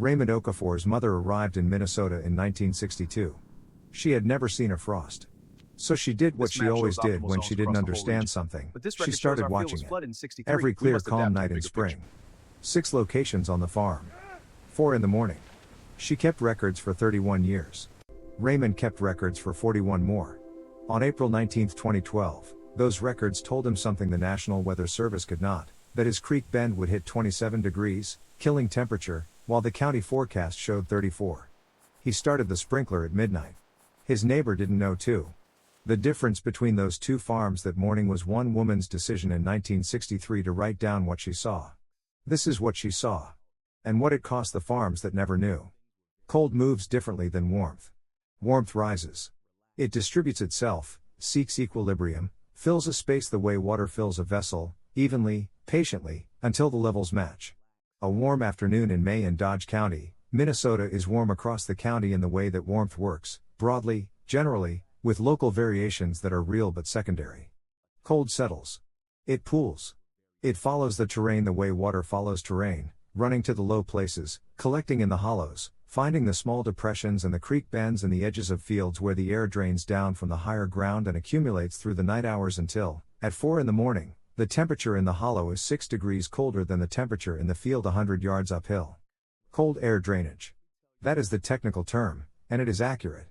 Raymond Okafor's mother arrived in Minnesota in 1962. She had never seen a frost. So she did what she always did when she didn't understand something. She started watching it. Every clear, calm night in spring. 6 locations on the farm. 4 in the morning. She kept records for 31 years. Raymond kept records for 41 more. On April 19, 2012, those records told him something the National Weather Service could not, that his creek bend would hit 27 degrees, killing temperature, while the county forecast showed 34. He started the sprinkler at midnight. His neighbor didn't know too. The difference between those 2 farms that morning was one woman's decision in 1963 to write down what she saw. This is what she saw. And what it cost the farms that never knew. Cold moves differently than warmth. Warmth rises. It distributes itself, seeks equilibrium, fills a space the way water fills a vessel, evenly, patiently, until the levels match. A warm afternoon in May in Dodge County, Minnesota is warm across the county in the way that warmth works, broadly, generally, with local variations that are real but secondary. Cold settles. It pools. It follows the terrain the way water follows terrain, running to the low places, collecting in the hollows, finding the small depressions and the creek bends and the edges of fields where the air drains down from the higher ground and accumulates through the night hours until, at 4 in the morning, the temperature in the hollow is 6 degrees colder than the temperature in the field 100 yards uphill. Cold air drainage. That is the technical term, and it is accurate.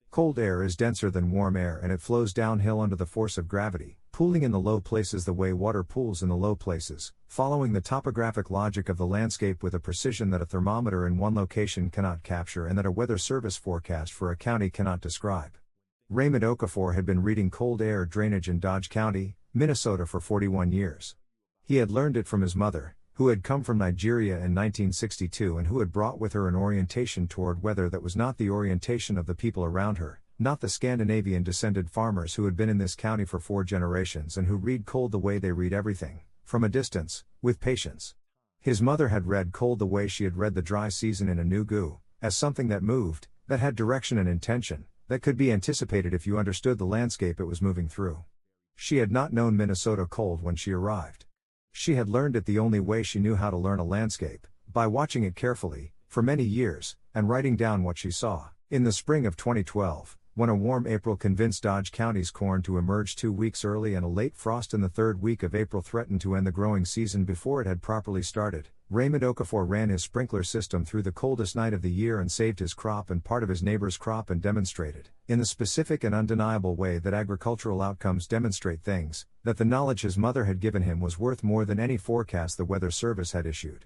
Cold air is denser than warm air and it flows downhill under the force of gravity, pooling in the low places the way water pools in the low places, following the topographic logic of the landscape with a precision that a thermometer in one location cannot capture and that a weather service forecast for a county cannot describe. Raymond Okafor had been reading cold air drainage in Dodge County, Minnesota for 41 years. He had learned it from his mother, who had come from Nigeria in 1962 and who had brought with her an orientation toward weather that was not the orientation of the people around her, not the Scandinavian-descended farmers who had been in this county for 4 generations and who read cold the way they read everything, from a distance, with patience. His mother had read cold the way she had read the dry season in a new goo, as something that moved, that had direction and intention, that could be anticipated if you understood the landscape it was moving through. She had not known Minnesota cold when she arrived. She had learned it the only way she knew how to learn a landscape, by watching it carefully, for many years, and writing down what she saw. In the spring of 2012, when a warm April convinced Dodge County's corn to emerge 2 weeks early and a late frost in the 3rd week of April threatened to end the growing season before it had properly started, Raymond Okafor ran his sprinkler system through the coldest night of the year and saved his crop and part of his neighbor's crop and demonstrated, in the specific and undeniable way that agricultural outcomes demonstrate things, that the knowledge his mother had given him was worth more than any forecast the Weather Service had issued.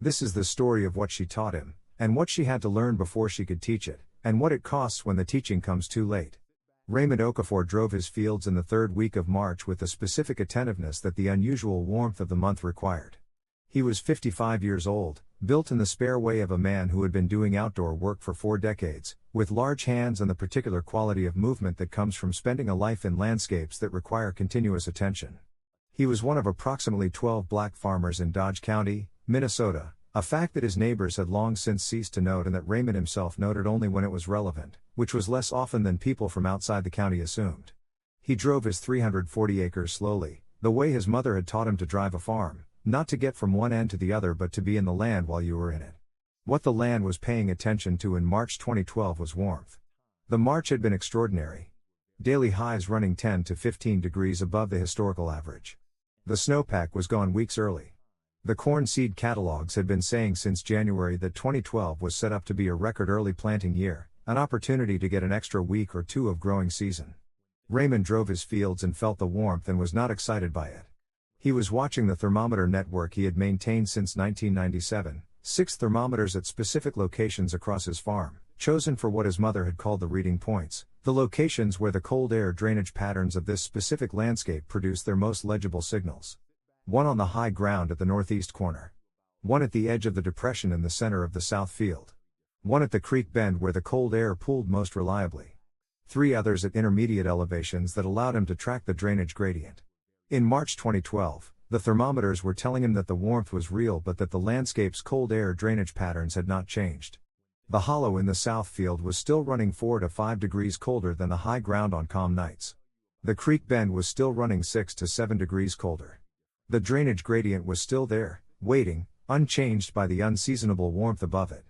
This is the story of what she taught him, and what she had to learn before she could teach it, and what it costs when the teaching comes too late. Raymond Okafor drove his fields in the 3rd week of March with the specific attentiveness that the unusual warmth of the month required. He was 55 years old, built in the spare way of a man who had been doing outdoor work for 4 decades, with large hands and the particular quality of movement that comes from spending a life in landscapes that require continuous attention. He was one of approximately 12 black farmers in Dodge County, Minnesota, a fact that his neighbors had long since ceased to note and that Raymond himself noted only when it was relevant, which was less often than people from outside the county assumed. He drove his 340 acres slowly, the way his mother had taught him to drive a farm, not to get from one end to the other but to be in the land while you were in it. What the land was paying attention to in March 2012 was warmth. The March had been extraordinary. Daily highs running 10 to 15 degrees above the historical average. The snowpack was gone weeks early. The corn seed catalogs had been saying since January that 2012 was set up to be a record early planting year, an opportunity to get an extra week or 2 of growing season. Raymond drove his fields and felt the warmth and was not excited by it. He was watching the thermometer network he had maintained since 1997, 6 thermometers at specific locations across his farm, chosen for what his mother had called the reading points, the locations where the cold air drainage patterns of this specific landscape produce their most legible signals. One on the high ground at the northeast corner. One at the edge of the depression in the center of the south field. One at the creek bend where the cold air pooled most reliably. 3 others at intermediate elevations that allowed him to track the drainage gradient. In March 2012, the thermometers were telling him that the warmth was real but that the landscape's cold air drainage patterns had not changed. The hollow in the south field was still running 4 to 5 degrees colder than the high ground on calm nights. The creek bend was still running 6 to 7 degrees colder. The drainage gradient was still there, waiting, unchanged by the unseasonable warmth above it.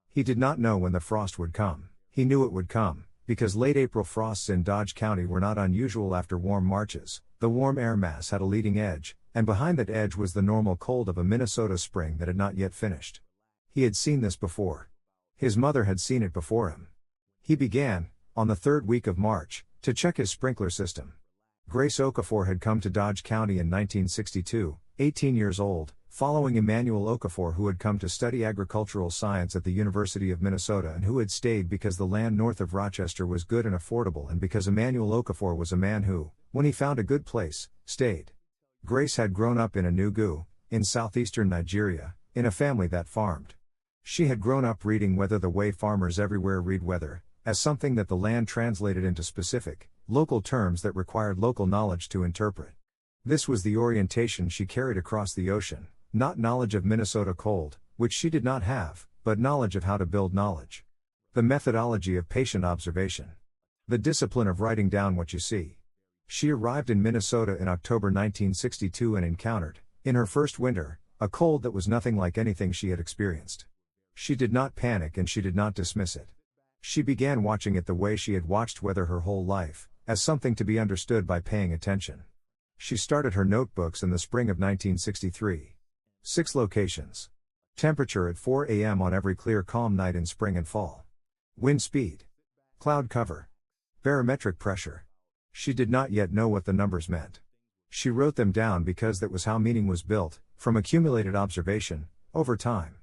He did not know when the frost would come. He knew it would come, because late April frosts in Dodge County were not unusual after warm Marches. The warm air mass had a leading edge, and behind that edge was the normal cold of a Minnesota spring that had not yet finished. He had seen this before. His mother had seen it before him. He began, on the third week of March, to check his sprinkler system. Grace Okafor had come to Dodge County in 1962, 18 years old, following Emmanuel Okafor, who had come to study agricultural science at the University of Minnesota and who had stayed because the land north of Rochester was good and affordable, and because Emmanuel Okafor was a man who, when he found a good place, stayed. Grace had grown up in Enugu, in southeastern Nigeria, in a family that farmed. She had grown up reading weather the way farmers everywhere read weather, as something that the land translated into specific, local terms that required local knowledge to interpret. This was the orientation she carried across the ocean, not knowledge of Minnesota cold, which she did not have, but knowledge of how to build knowledge. The methodology of patient observation. The discipline of writing down what you see. She arrived in Minnesota in October 1962 and encountered, in her first winter, a cold that was nothing like anything she had experienced. She did not panic and she did not dismiss it. She began watching it the way she had watched weather her whole life, as something to be understood by paying attention. She started her notebooks in the spring of 1963. 6 locations. Temperature at 4 a.m. on every clear calm night in spring and fall. Wind speed. Cloud cover. Barometric pressure. She did not yet know what the numbers meant. She wrote them down because that was how meaning was built, from accumulated observation, over time.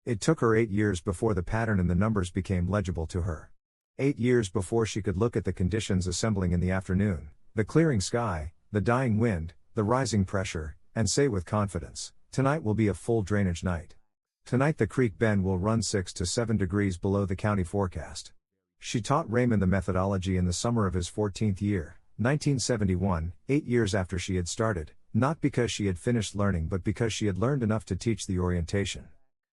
It took her 8 years before the pattern in the numbers became legible to her. 8 years before she could look at the conditions assembling in the afternoon, the clearing sky, the dying wind, the rising pressure, and say with confidence, "Tonight will be a full drainage night. Tonight the creek bend will run 6 to 7 degrees below the county forecast." She taught Raymond the methodology in the summer of his 14th year, 1971, 8 years after she had started, not because she had finished learning but because she had learned enough to teach the orientation.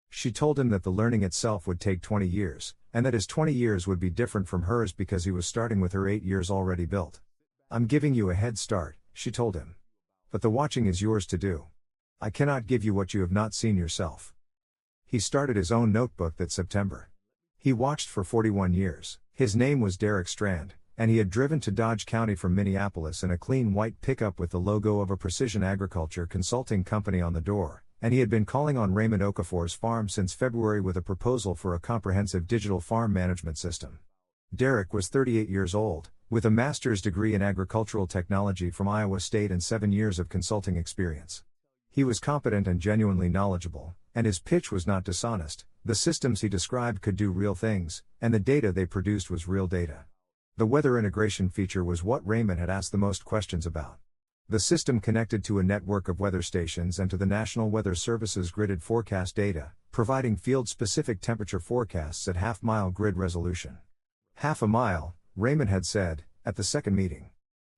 She told him that the learning itself would take 20 years, and that his 20 years would be different from hers because he was starting with her 8 years already built. "I'm giving you a head start," she told him. "But the watching is yours to do. I cannot give you what you have not seen yourself." He started his own notebook that September. He watched for 41 years. His name was Derek Strand, and he had driven to Dodge County from Minneapolis in a clean white pickup with the logo of a precision agriculture consulting company on the door, and he had been calling on Raymond Okafor's farm since February with a proposal for a comprehensive digital farm management system. Derek was 38 years old, with a master's degree in agricultural technology from Iowa State and 7 years of consulting experience. He was competent and genuinely knowledgeable, and his pitch was not dishonest. The systems he described could do real things, and the data they produced was real data. The weather integration feature was what Raymond had asked the most questions about. The system connected to a network of weather stations and to the National Weather Service's gridded forecast data, providing field-specific temperature forecasts at half-mile grid resolution. "Half a mile," Raymond had said, at the second meeting.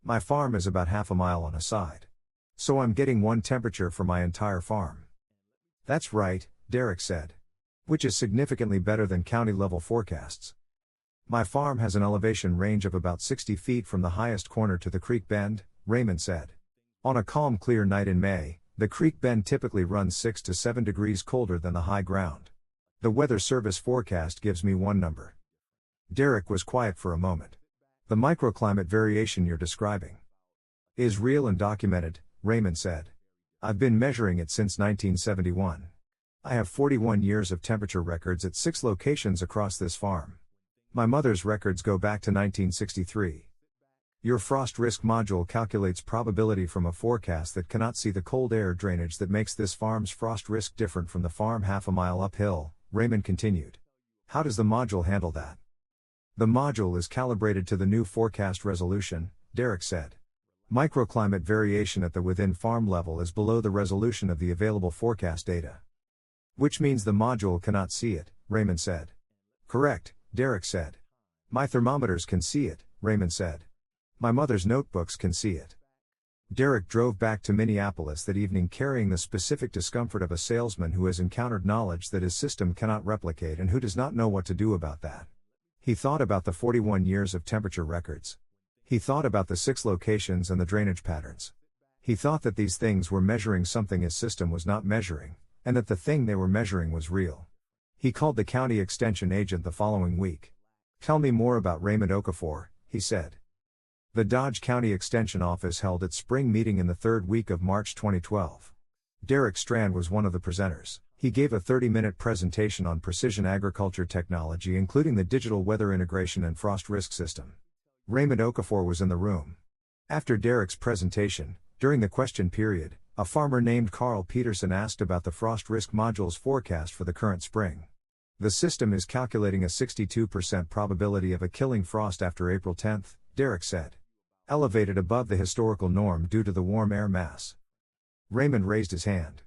"My farm is about half a mile on a side. So I'm getting one temperature for my entire farm." "That's right," Derek said. "Which is significantly better than county-level forecasts. My farm has an elevation range of about 60 feet from the highest corner to the creek bend," Raymond said. "On a calm clear night in May, the creek bend typically runs 6 to 7 degrees colder than the high ground. The Weather Service forecast gives me one number." Derek was quiet for a moment. "The microclimate variation you're describing is real and documented," Raymond said. "I've been measuring it since 1971. I have 41 years of temperature records at 6 locations across this farm. My mother's records go back to 1963. Your frost risk module calculates probability from a forecast that cannot see the cold air drainage that makes this farm's frost risk different from the farm half a mile uphill," Raymond continued. "How does the module handle that?" "The module is calibrated to the new forecast resolution," Derek said. "Microclimate variation at the within farm level is below the resolution of the available forecast data." "Which means the module cannot see it," Raymond said. "Correct," Derek said. "My thermometers can see it," Raymond said. "My mother's notebooks can see it." Derek drove back to Minneapolis that evening carrying the specific discomfort of a salesman who has encountered knowledge that his system cannot replicate and who does not know what to do about that. He thought about the 41 years of temperature records. He thought about the 6 locations and the drainage patterns. He thought that these things were measuring something his system was not measuring, and that the thing they were measuring was real. He called the county extension agent the following week. "Tell me more about Raymond Okafor," he said. The Dodge County Extension Office held its spring meeting in the third week of March 2012. Derek Strand was one of the presenters. He gave a 30-minute presentation on precision agriculture technology, including the digital weather integration and frost risk system. Raymond Okafor was in the room. After Derek's presentation, during the question period, a farmer named Carl Peterson asked about the frost risk module's forecast for the current spring. "The system is calculating a 62% probability of a killing frost after April 10, Derek said. "Elevated above the historical norm due to the warm air mass." Raymond raised his hand.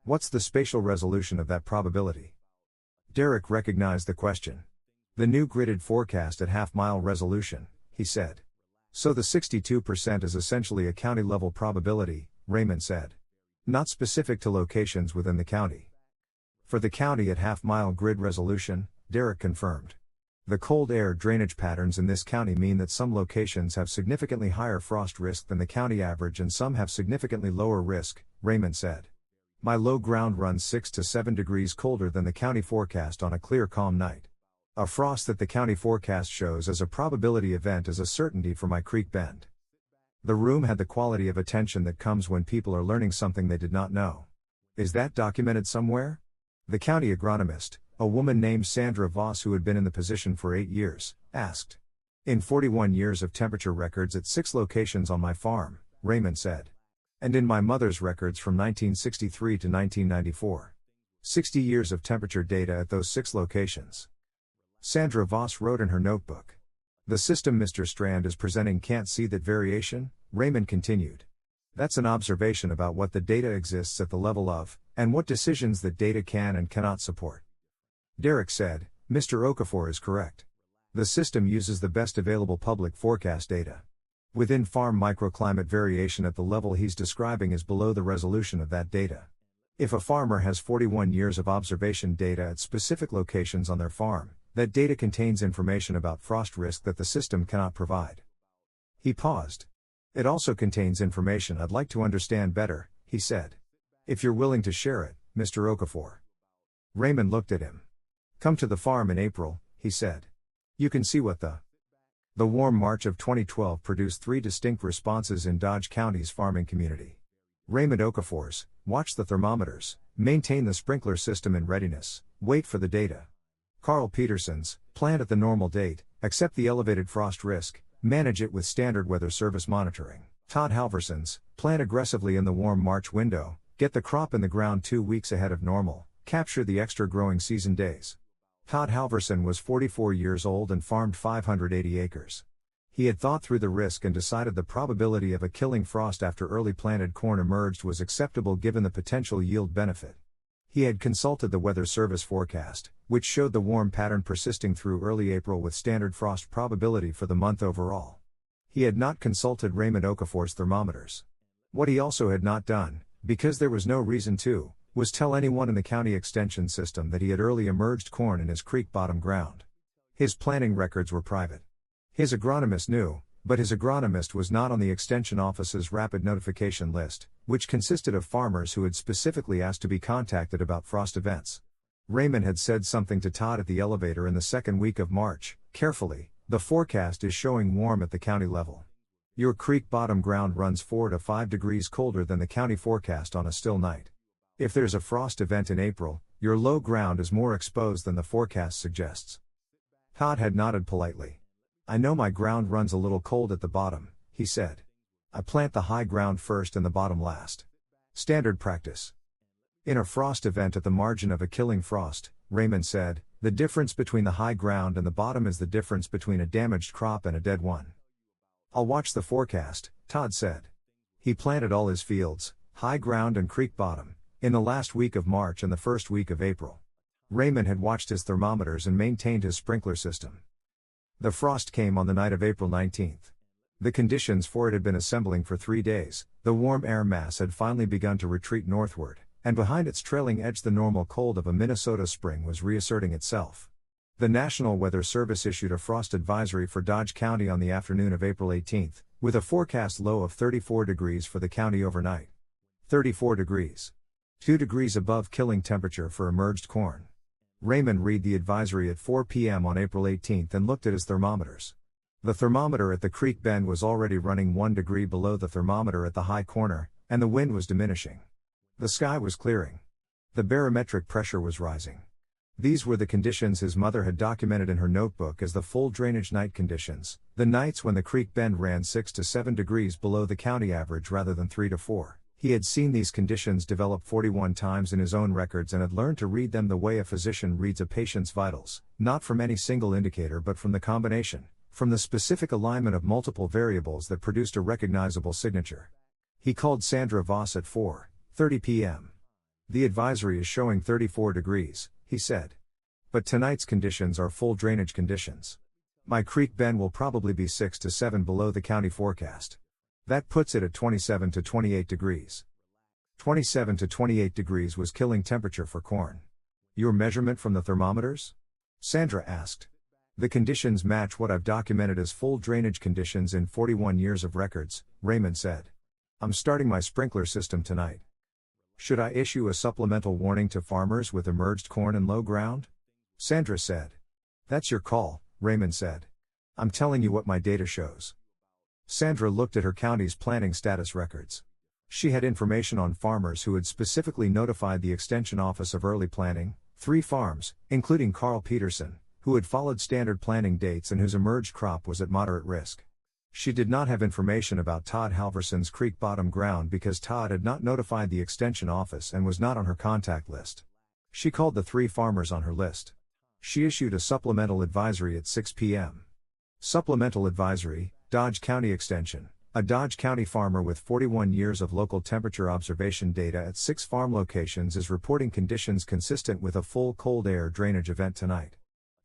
"What's the spatial resolution of that probability?" Derek recognized the question. "The new gridded forecast at half-mile resolution," he said. "So the 62% is essentially a county-level probability," Raymond said. "Not specific to locations within the county." "For the county at half-mile grid resolution," Derek confirmed. "The cold air drainage patterns in this county mean that some locations have significantly higher frost risk than the county average and some have significantly lower risk," Raymond said. "My low ground runs 6 to 7 degrees colder than the county forecast on a clear, calm night. A frost that the county forecast shows as a probability event is a certainty for my creek bend." The room had the quality of attention that comes when people are learning something they did not know. "Is that documented somewhere?" The county agronomist, a woman named Sandra Voss who had been in the position for 8 years, asked. "In 41 years of temperature records at 6 locations on my farm," Raymond said. "And in my mother's records from 1963 to 1994. 60 years of temperature data at those 6 locations." Sandra Voss wrote in her notebook. "The system Mr. Strand is presenting can't see that variation," Raymond continued. "That's an observation about what the data exists at the level of, and what decisions that data can and cannot support." Derek said, "Mr. Okafor is correct. The system uses the best available public forecast data. Within farm microclimate variation at the level he's describing is below the resolution of that data. If a farmer has 41 years of observation data at specific locations on their farm, that data contains information about frost risk that the system cannot provide." He paused. "It also contains information I'd like to understand better," he said. "If you're willing to share it, Mr. Okafor." Raymond looked at him. "Come to the farm in April," he said. "You can see what the warm March of 2012 produced 3 distinct responses in Dodge County's farming community. Raymond Okafor's, watch the thermometers, maintain the sprinkler system in readiness, wait for the data. Carl Peterson's, plant at the normal date, accept the elevated frost risk, manage it with standard weather service monitoring. Todd Halverson's, plant aggressively in the warm March window, get the crop in the ground 2 weeks ahead of normal, capture the extra growing season days. Todd Halverson was 44 years old and farmed 580 acres. He had thought through the risk and decided the probability of a killing frost after early planted corn emerged was acceptable given the potential yield benefit. He had consulted the Weather Service forecast, which showed the warm pattern persisting through early April with standard frost probability for the month overall. He had not consulted Raymond Okafor's thermometers. What he also had not done, because there was no reason to, was tell anyone in the county extension system that he had early emerged corn in his creek bottom ground. His planting records were private. His agronomist knew, but his agronomist was not on the extension office's rapid notification list, which consisted of farmers who had specifically asked to be contacted about frost events. Raymond had said something to Todd at the elevator in the second week of March, carefully, "The forecast is showing warm at the county level. Your creek bottom ground runs 4 to 5 degrees colder than the county forecast on a still night. If there's a frost event in April, your low ground is more exposed than the forecast suggests." Todd had nodded politely. "I know my ground runs a little cold at the bottom," he said. "I plant the high ground first and the bottom last. Standard practice." "In a frost event at the margin of a killing frost," Raymond said, "the difference between the high ground and the bottom is the difference between a damaged crop and a dead one." "I'll watch the forecast," Todd said. He planted all his fields, high ground and creek bottom, in the last week of March and the first week of April. Raymond had watched his thermometers and maintained his sprinkler system. The frost came on the night of April 19th. The conditions for it had been assembling for 3 days, the warm air mass had finally begun to retreat northward, and behind its trailing edge the normal cold of a Minnesota spring was reasserting itself. The National Weather Service issued a frost advisory for Dodge County on the afternoon of April 18th, with a forecast low of 34 degrees for the county overnight. 34 degrees. 2 degrees above killing temperature for emerged corn. Raymond read the advisory at 4 p.m. on April 18 and looked at his thermometers. The thermometer at the creek bend was already running 1 degree below the thermometer at the high corner, and the wind was diminishing. The sky was clearing. The barometric pressure was rising. These were the conditions his mother had documented in her notebook as the full drainage night conditions, the nights when the creek bend ran 6 to 7 degrees below the county average rather than 3 to 4. He had seen these conditions develop 41 times in his own records and had learned to read them the way a physician reads a patient's vitals, not from any single indicator but from the combination, from the specific alignment of multiple variables that produced a recognizable signature. He called Sandra Voss at 4:30 p.m. "The advisory is showing 34 degrees, he said. "But tonight's conditions are full drainage conditions. My creek bend will probably be 6 to 7 below the county forecast. That puts it at 27 to 28 degrees. 27 to 28 degrees was killing temperature for corn. Your measurement from the thermometers?" Sandra asked. "The conditions match what I've documented as full drainage conditions in 41 years of records," Raymond said. "I'm starting my sprinkler system tonight. Should I issue a supplemental warning to farmers with emerged corn and low ground?" Sandra said. "That's your call," Raymond said. "I'm telling you what my data shows." Sandra looked at her county's planning status records. She had information on farmers who had specifically notified the Extension Office of early planting, 3 farms, including Carl Peterson, who had followed standard planting dates and whose emerged crop was at moderate risk. She did not have information about Todd Halverson's creek bottom ground because Todd had not notified the Extension Office and was not on her contact list. She called the 3 farmers on her list. She issued a supplemental advisory at 6 p.m. Supplemental advisory, Dodge County Extension. A Dodge County farmer with 41 years of local temperature observation data at 6 farm locations is reporting conditions consistent with a full cold air drainage event tonight.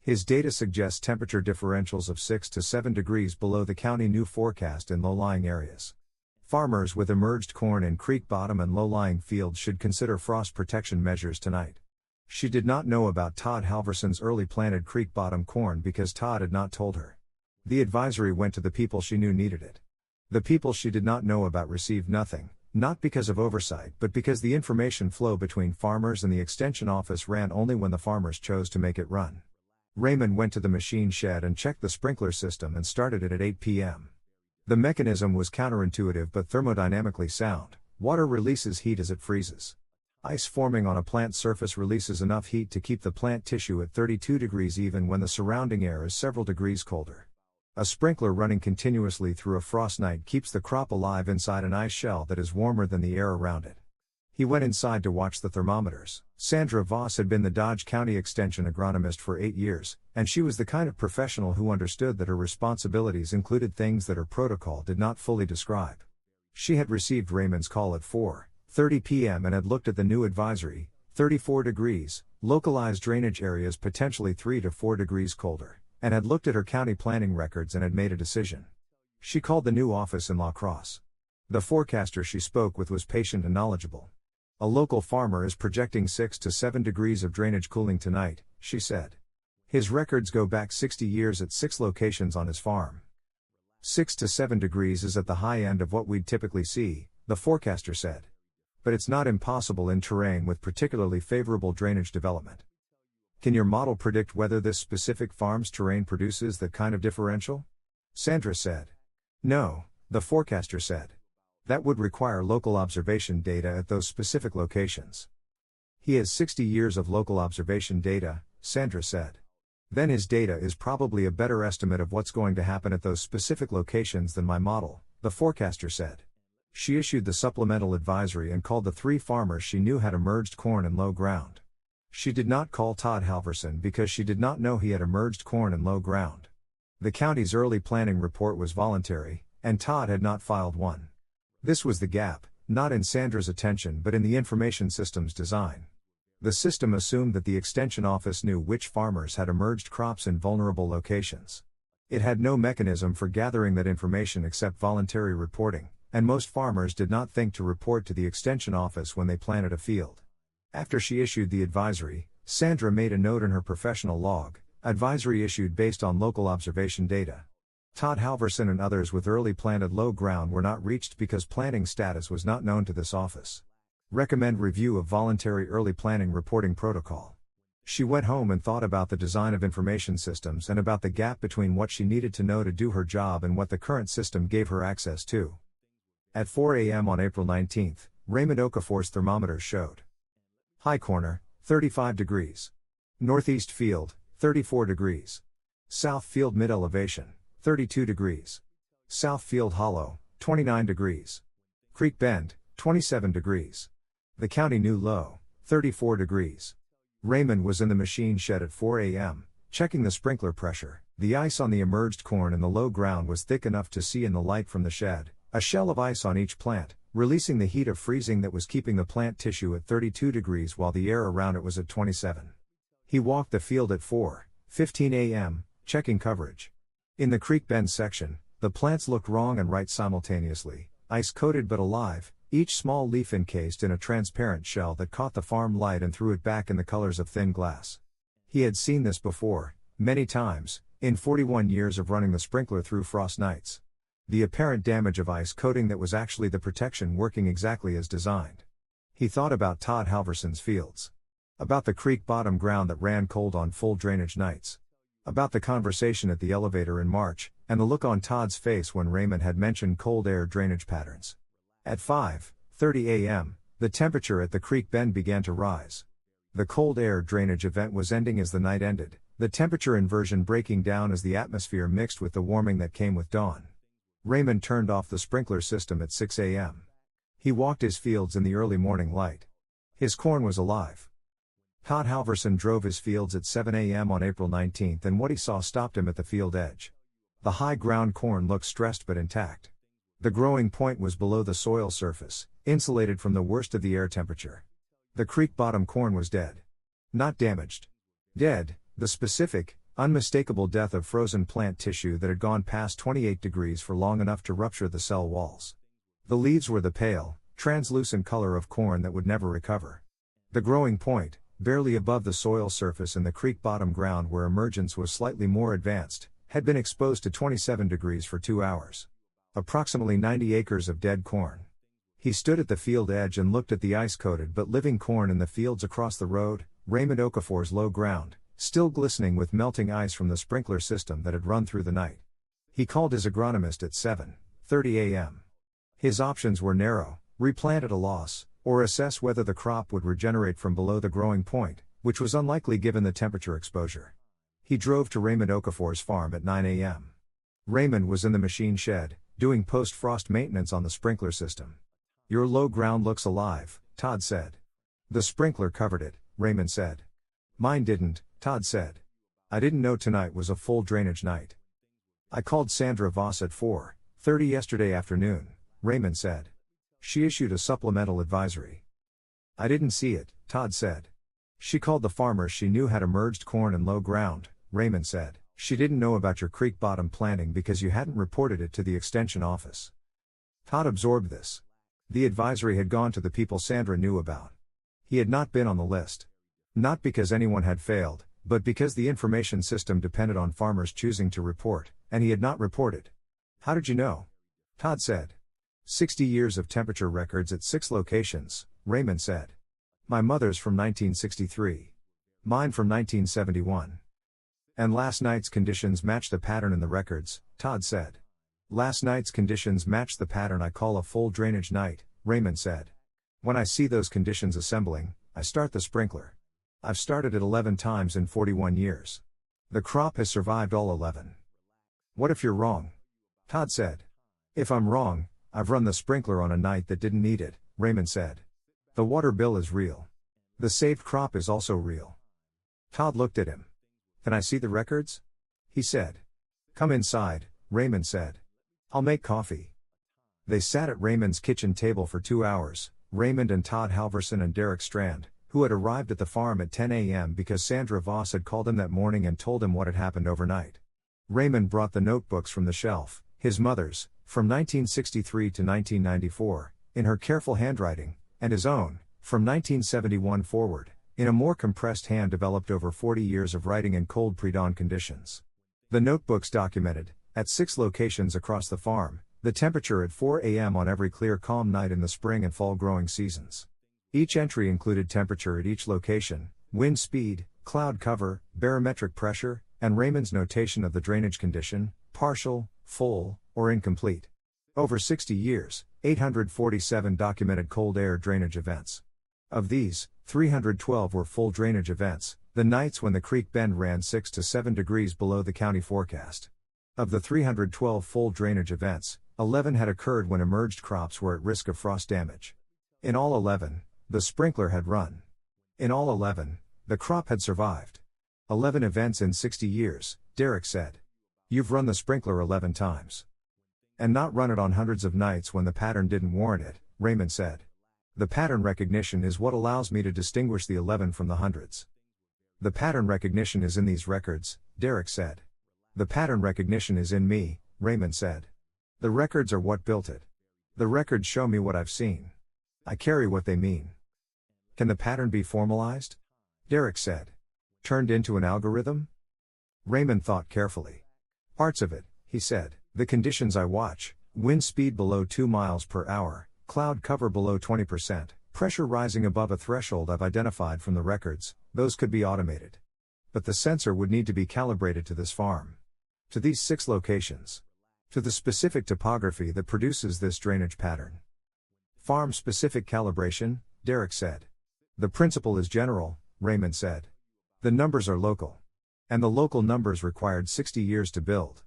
His data suggests temperature differentials of 6 to 7 degrees below the county new forecast in low-lying areas. Farmers with emerged corn in creek bottom and low-lying fields should consider frost protection measures tonight. She did not know about Todd Halverson's early planted creek bottom corn because Todd had not told her. The advisory went to the people she knew needed it. The people she did not know about received nothing, not because of oversight but because the information flow between farmers and the Extension Office ran only when the farmers chose to make it run. Raymond went to the machine shed and checked the sprinkler system and started it at 8 p.m. The mechanism was counterintuitive but thermodynamically sound. Water releases heat as it freezes. Ice forming on a plant surface releases enough heat to keep the plant tissue at 32 degrees even when the surrounding air is several degrees colder. A sprinkler running continuously through a frost night keeps the crop alive inside an ice shell that is warmer than the air around it. He went inside to watch the thermometers. Sandra Voss had been the Dodge County Extension agronomist for 8 years, and she was the kind of professional who understood that her responsibilities included things that her protocol did not fully describe. She had received Raymond's call at 4:30 p.m. and had looked at the new advisory, 34 degrees, localized drainage areas potentially 3 to 4 degrees colder, and had looked at her county planning records and had made a decision. She called the new office in La Crosse. The forecaster she spoke with was patient and knowledgeable. "A local farmer is projecting 6 to 7 degrees of drainage cooling tonight," she said. "His records go back 60 years at 6 locations on his farm. 6 to 7 degrees is at the high end of what we'd typically see," the forecaster said. "But it's not impossible in terrain with particularly favorable drainage development." "Can your model predict whether this specific farm's terrain produces that kind of differential?" Sandra said. "No," the forecaster said. "That would require local observation data at those specific locations." "He has 60 years of local observation data," Sandra said. "Then his data is probably a better estimate of what's going to happen at those specific locations than my model," the forecaster said. She issued the supplemental advisory and called the 3 farmers she knew had emerged corn and low ground. She did not call Todd Halverson because she did not know he had emerged corn and low ground. The county's early planning report was voluntary, and Todd had not filed one. This was the gap, not in Sandra's attention but in the information system's design. The system assumed that the Extension Office knew which farmers had emerged crops in vulnerable locations. It had no mechanism for gathering that information except voluntary reporting, and most farmers did not think to report to the Extension Office when they planted a field. After she issued the advisory, Sandra made a note in her professional log, "Advisory issued based on local observation data." Todd Halverson and others with early planted low ground were not reached because planting status was not known to this office. Recommend review of voluntary early planting reporting protocol. She went home and thought about the design of information systems and about the gap between what she needed to know to do her job and what the current system gave her access to. At 4 a.m. on April 19, Raymond Okafor's thermometer showed high corner, 35 degrees. Northeast field, 34 degrees. South field mid-elevation, 32 degrees. South field hollow, 29 degrees. Creek bend, 27 degrees. The county new low, 34 degrees. Raymond was in the machine shed at 4 a.m., checking the sprinkler pressure. The ice on the emerged corn in the low ground was thick enough to see in the light from the shed, a shell of ice on each plant, releasing the heat of freezing that was keeping the plant tissue at 32 degrees while the air around it was at 27. He walked the field at 4:15 a.m., checking coverage. In the creek bend section, the plants looked wrong and right simultaneously, ice-coated but alive, each small leaf encased in a transparent shell that caught the farm light and threw it back in the colors of thin glass. He had seen this before, many times, in 41 years of running the sprinkler through frost nights. The apparent damage of ice coating that was actually the protection working exactly as designed. He thought about Todd Halverson's fields. About the creek bottom ground that ran cold on full drainage nights. About the conversation at the elevator in March, and the look on Todd's face when Raymond had mentioned cold air drainage patterns. At 5:30 a.m., the temperature at the creek bend began to rise. The cold air drainage event was ending as the night ended, the temperature inversion breaking down as the atmosphere mixed with the warming that came with dawn. Raymond turned off the sprinkler system at 6 a.m. He walked his fields in the early morning light. His corn was alive. Todd Halverson drove his fields at 7 a.m. on April 19 and what he saw stopped him at the field edge. The high ground corn looked stressed but intact. The growing point was below the soil surface, insulated from the worst of the air temperature. The creek bottom corn was dead. Not damaged. Dead, the specific, unmistakable death of frozen plant tissue that had gone past 28 degrees for long enough to rupture the cell walls. The leaves were the pale, translucent color of corn that would never recover. The growing point, barely above the soil surface in the creek bottom ground where emergence was slightly more advanced, had been exposed to 27 degrees for 2 hours. Approximately 90 acres of dead corn. He stood at the field edge and looked at the ice-coated but living corn in the fields across the road, Raymond Okafor's low ground, still glistening with melting ice from the sprinkler system that had run through the night. He called his agronomist at 7:30 a.m. His options were narrow: replant at a loss, or assess whether the crop would regenerate from below the growing point, which was unlikely given the temperature exposure. He drove to Raymond Okafor's farm at 9 a.m. Raymond was in the machine shed, doing post-frost maintenance on the sprinkler system. "Your low ground looks alive," Todd said. "The sprinkler covered it," Raymond said. "Mine didn't," Todd said. "I didn't know tonight was a full drainage night." "I called Sandra Voss at 4:30 yesterday afternoon," Raymond said. "She issued a supplemental advisory." "I didn't see it," Todd said. "She called the farmers she knew had emerged corn and low ground," Raymond said. "She didn't know about your creek bottom planting because you hadn't reported it to the extension office." Todd absorbed this. The advisory had gone to the people Sandra knew about. He had not been on the list. Not because anyone had failed, but because the information system depended on farmers choosing to report, and he had not reported. "How did you know?" Todd said. 60 years of temperature records at 6 locations, Raymond said. "My mother's from 1963. Mine from 1971. And last night's conditions match the pattern in the records," Todd said. "Last night's conditions match the pattern I call a full drainage night," Raymond said. "When I see those conditions assembling, I start the sprinkler. I've started it 11 times in 41 years. The crop has survived all 11. "What if you're wrong?" Todd said. "If I'm wrong, I've run the sprinkler on a night that didn't need it," Raymond said. "The water bill is real. The saved crop is also real." Todd looked at him. "Can I see the records?" he said. "Come inside," Raymond said. "I'll make coffee." They sat at Raymond's kitchen table for 2 hours, Raymond and Todd Halverson and Derek Strand, who had arrived at the farm at 10 a.m. because Sandra Voss had called him that morning and told him what had happened overnight. Raymond brought the notebooks from the shelf, his mother's, from 1963 to 1994, in her careful handwriting, and his own, from 1971 forward, in a more compressed hand developed over 40 years of writing in cold pre-dawn conditions. The notebooks documented, at 6 locations across the farm, the temperature at 4 a.m. on every clear calm night in the spring and fall growing seasons. Each entry included temperature at each location, wind speed, cloud cover, barometric pressure, and Raymond's notation of the drainage condition, partial, full, or incomplete. Over 60 years, 847 documented cold air drainage events. Of these, 312 were full drainage events, the nights when the creek bend ran 6 to 7 degrees below the county forecast. Of the 312 full drainage events, 11 had occurred when emerged crops were at risk of frost damage. In all 11, the sprinkler had run. In all 11, the crop had survived. 11 events in 60 years, Derek said. You've run the sprinkler 11 times. And not run it on hundreds of nights when the pattern didn't warrant it, Raymond said. The pattern recognition is what allows me to distinguish the 11 from the hundreds. The pattern recognition is in these records, Derek said. The pattern recognition is in me, Raymond said. The records are what built it. The records show me what I've seen. I carry what they mean. Can the pattern be formalized? Derek said. Turned into an algorithm? Raymond thought carefully. Parts of it, he said. The conditions I watch, wind speed below 2 miles per hour, cloud cover below 20%, pressure rising above a threshold I've identified from the records, those could be automated. But the sensor would need to be calibrated to this farm. To these 6 locations. To the specific topography that produces this drainage pattern. Farm-specific calibration, Derek said. The principle is general, Raymond said. The numbers are local. And the local numbers required 60 years to build.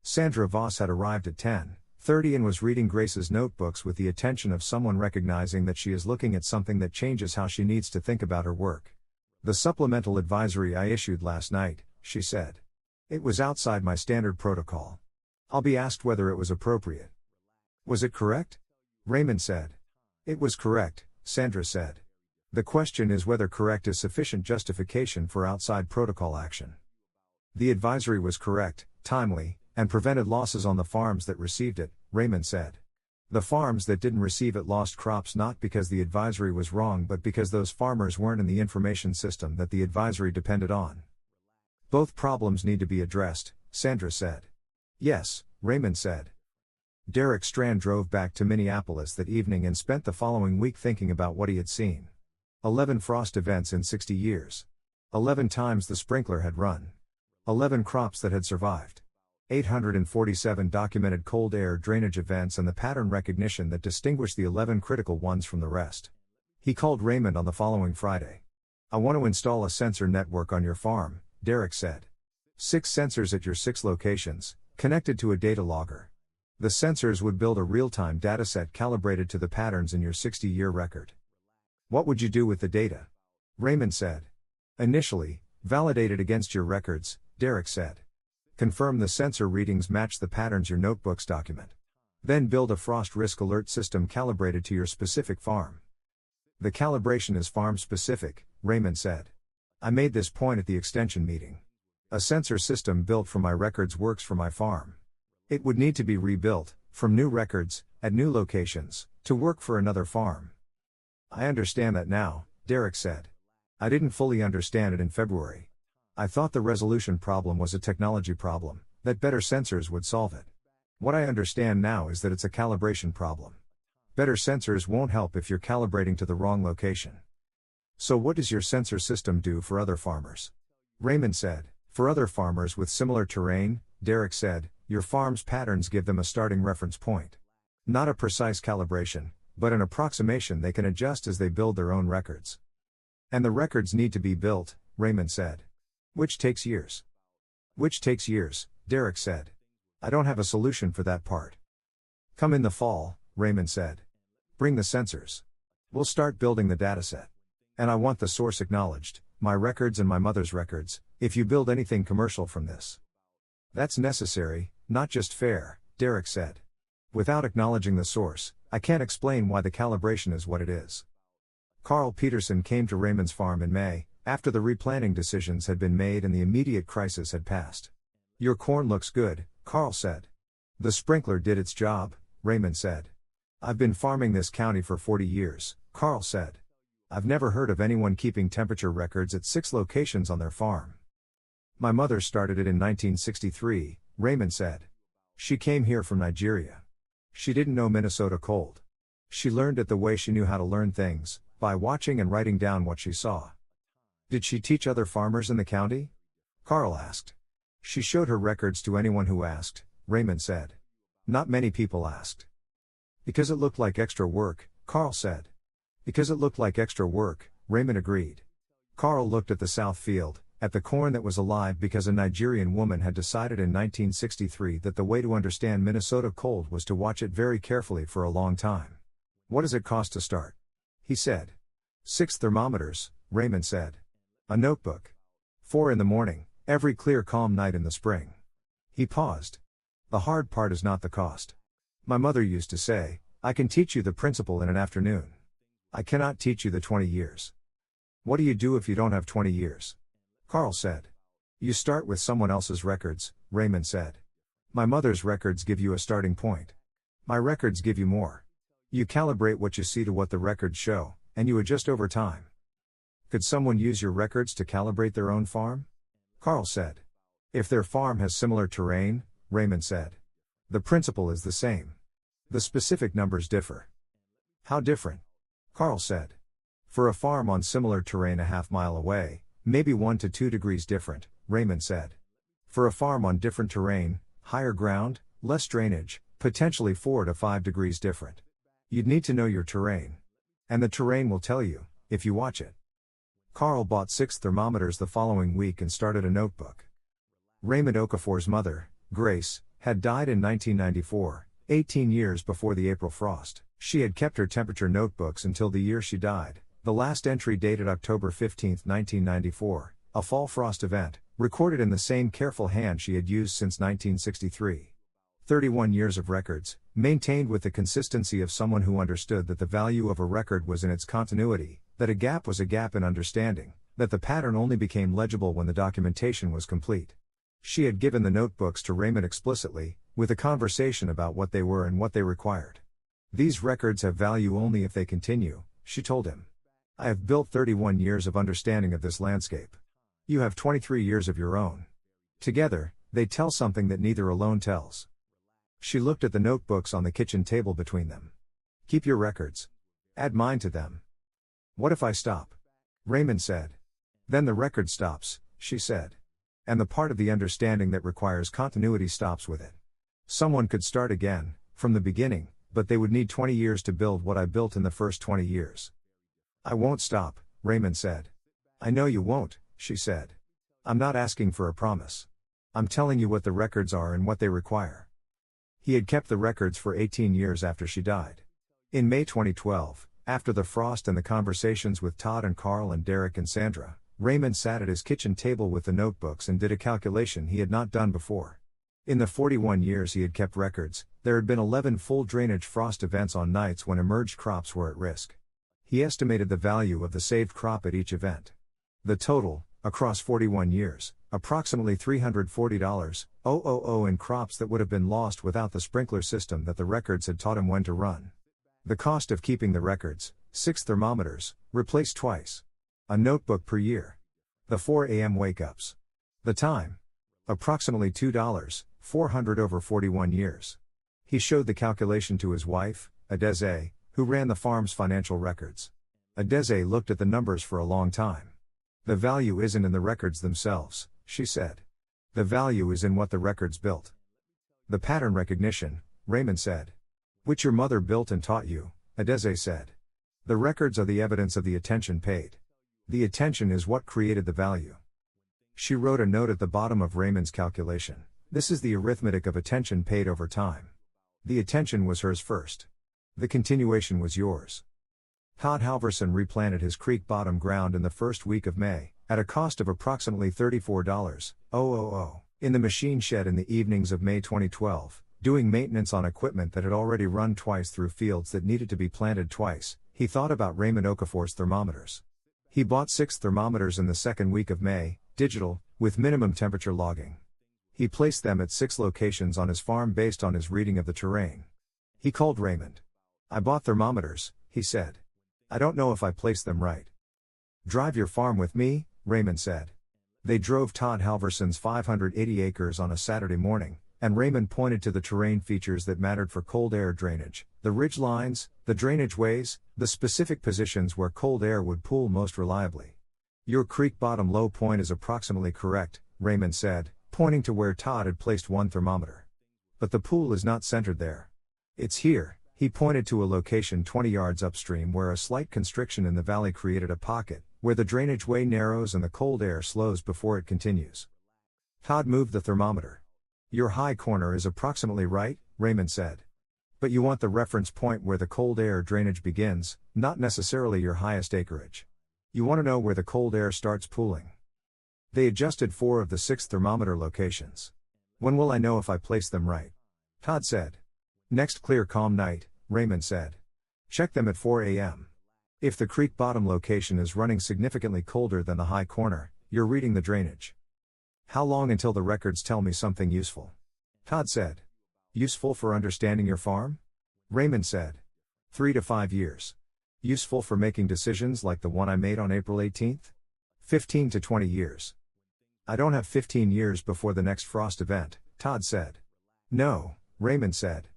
Sandra Voss had arrived at 10:30 and was reading Grace's notebooks with the attention of someone recognizing that she is looking at something that changes how she needs to think about her work. The supplemental advisory I issued last night, she said. It was outside my standard protocol. I'll be asked whether it was appropriate. Was it correct? Raymond said. It was correct, Sandra said. The question is whether correct is sufficient justification for outside protocol action. The advisory was correct, timely, and prevented losses on the farms that received it, Raymond said. The farms that didn't receive it lost crops not because the advisory was wrong but because those farmers weren't in the information system that the advisory depended on. Both problems need to be addressed, Sandra said. Yes, Raymond said. Derek Strand drove back to Minneapolis that evening and spent the following week thinking about what he had seen. 11 frost events in 60 years. 11 times the sprinkler had run. 11 crops that had survived. 847 documented cold air drainage events and the pattern recognition that distinguished the 11 critical ones from the rest. He called Raymond on the following Friday. I want to install a sensor network on your farm, Derek said. 6 sensors at your 6 locations, connected to a data logger. The sensors would build a real-time dataset calibrated to the patterns in your 60-year record. What would you do with the data? Raymond said. Initially, validate it against your records, Derek said. Confirm the sensor readings match the patterns your notebooks document. Then build a frost risk alert system calibrated to your specific farm. The calibration is farm-specific, Raymond said. I made this point at the extension meeting. A sensor system built from my records works for my farm. It would need to be rebuilt, from new records, at new locations, to work for another farm. I understand that now, Derek said. I didn't fully understand it in February. I thought the resolution problem was a technology problem, that better sensors would solve it. What I understand now is that it's a calibration problem. Better sensors won't help if you're calibrating to the wrong location. So what does your sensor system do for other farmers? Raymond said. For other farmers with similar terrain, Derek said, your farm's patterns give them a starting reference point. Not a precise calibration, but an approximation they can adjust as they build their own records. And the records need to be built, Raymond said. Which takes years. Which takes years, Derek said. I don't have a solution for that part. Come in the fall, Raymond said. Bring the sensors. We'll start building the dataset. And I want the source acknowledged, my records and my mother's records, if you build anything commercial from this. That's necessary, not just fair, Derek said. Without acknowledging the source, I can't explain why the calibration is what it is. Carl Peterson came to Raymond's farm in May, after the replanting decisions had been made and the immediate crisis had passed. Your corn looks good, Carl said. The sprinkler did its job, Raymond said. I've been farming this county for 40 years, Carl said. I've never heard of anyone keeping temperature records at 6 locations on their farm. My mother started it in 1963, Raymond said. She came here from Nigeria. She didn't know Minnesota cold. She learned it the way she knew how to learn things, by watching and writing down what she saw. Did she teach other farmers in the county? Carl asked. She showed her records to anyone who asked, Raymond said. Not many people asked. Because it looked like extra work, Carl said. Because it looked like extra work, Raymond agreed. Carl looked at the south field, at the corn that was alive because a Nigerian woman had decided in 1963 that the way to understand Minnesota cold was to watch it very carefully for a long time. What does it cost to start? He said. 6 thermometers, Raymond said. A notebook. 4 in the morning, every clear calm night in the spring. He paused. The hard part is not the cost. My mother used to say, I can teach you the principle in an afternoon. I cannot teach you the 20 years. What do you do if you don't have 20 years? Carl said. You start with someone else's records, Raymond said. My mother's records give you a starting point. My records give you more. You calibrate what you see to what the records show, and you adjust over time. Could someone use your records to calibrate their own farm? Carl said. If their farm has similar terrain, Raymond said. The principle is the same. The specific numbers differ. How different? Carl said. For a farm on similar terrain a half-mile away, maybe 1 to 2 degrees different, Raymond said. For a farm on different terrain, higher ground, less drainage, potentially 4 to 5 degrees different. You'd need to know your terrain. And the terrain will tell you, if you watch it. Carl bought 6 thermometers the following week and started a notebook. Raymond Okafor's mother, Grace, had died in 1994, 18 years before the April frost. She had kept her temperature notebooks until the year she died. The last entry dated October 15, 1994, a fall frost event, recorded in the same careful hand she had used since 1963. 31 years of records, maintained with the consistency of someone who understood that the value of a record was in its continuity, that a gap was a gap in understanding, that the pattern only became legible when the documentation was complete. She had given the notebooks to Raymond explicitly, with a conversation about what they were and what they required. These records have value only if they continue, she told him. I have built 31 years of understanding of this landscape. You have 23 years of your own. Together, they tell something that neither alone tells. She looked at the notebooks on the kitchen table between them. Keep your records. Add mine to them. What if I stop? Raymond said. Then the record stops, she said. And the part of the understanding that requires continuity stops with it. Someone could start again, from the beginning, but they would need 20 years to build what I built in the first 20 years. I won't stop, Raymond said. I know you won't, she said. I'm not asking for a promise. I'm telling you what the records are and what they require. He had kept the records for 18 years after she died. In May 2012, after the frost and the conversations with Todd and Carl and Derek and Sandra, Raymond sat at his kitchen table with the notebooks and did a calculation he had not done before. In the 41 years he had kept records, there had been 11 full drainage frost events on nights when emerged crops were at risk. He estimated the value of the saved crop at each event. The total, across 41 years, approximately $340,000 in crops that would have been lost without the sprinkler system that the records had taught him when to run. The cost of keeping the records, 6 thermometers, replaced twice. A notebook per year. The 4 a.m. wake-ups. The time. Approximately $2, $400 over 41 years. He showed the calculation to his wife, Adeze, who ran the farm's financial records. Adeze looked at the numbers for a long time. The value isn't in the records themselves, she said. The value is in what the records built. The pattern recognition, Raymond said. Which your mother built and taught you, Adeze said. The records are the evidence of the attention paid. The attention is what created the value. She wrote a note at the bottom of Raymond's calculation. This is the arithmetic of attention paid over time. The attention was hers first. The continuation was yours. Todd Halverson replanted his creek bottom ground in the first week of May, at a cost of approximately $34,000 in the machine shed in the evenings of May 2012, doing maintenance on equipment that had already run twice through fields that needed to be planted twice. He thought about Raymond Okafor's thermometers. He bought 6 thermometers in the second week of May, digital, with minimum temperature logging. He placed them at 6 locations on his farm based on his reading of the terrain. He called Raymond. I bought thermometers, he said. I don't know if I placed them right. Drive your farm with me, Raymond said. They drove Todd Halverson's 580 acres on a Saturday morning, and Raymond pointed to the terrain features that mattered for cold air drainage, the ridge lines, the drainage ways, the specific positions where cold air would pool most reliably. Your creek bottom low point is approximately correct, Raymond said, pointing to where Todd had placed one thermometer. But the pool is not centered there. It's here. He pointed to a location 20 yards upstream where a slight constriction in the valley created a pocket, where the drainage way narrows and the cold air slows before it continues. Todd moved the thermometer. Your high corner is approximately right, Raymond said. But you want the reference point where the cold air drainage begins, not necessarily your highest acreage. You want to know where the cold air starts pooling. They adjusted 4 of the 6 thermometer locations. When will I know if I place them right? Todd said. Next clear calm night, Raymond said. Check them at 4 a.m. If the creek bottom location is running significantly colder than the high corner, you're reading the drainage. How long until the records tell me something useful? Todd said. Useful for understanding your farm? Raymond said. 3 to 5 years. Useful for making decisions like the one I made on April 18th? 15 to 20 years. I don't have 15 years before the next frost event, Todd said. No, Raymond said.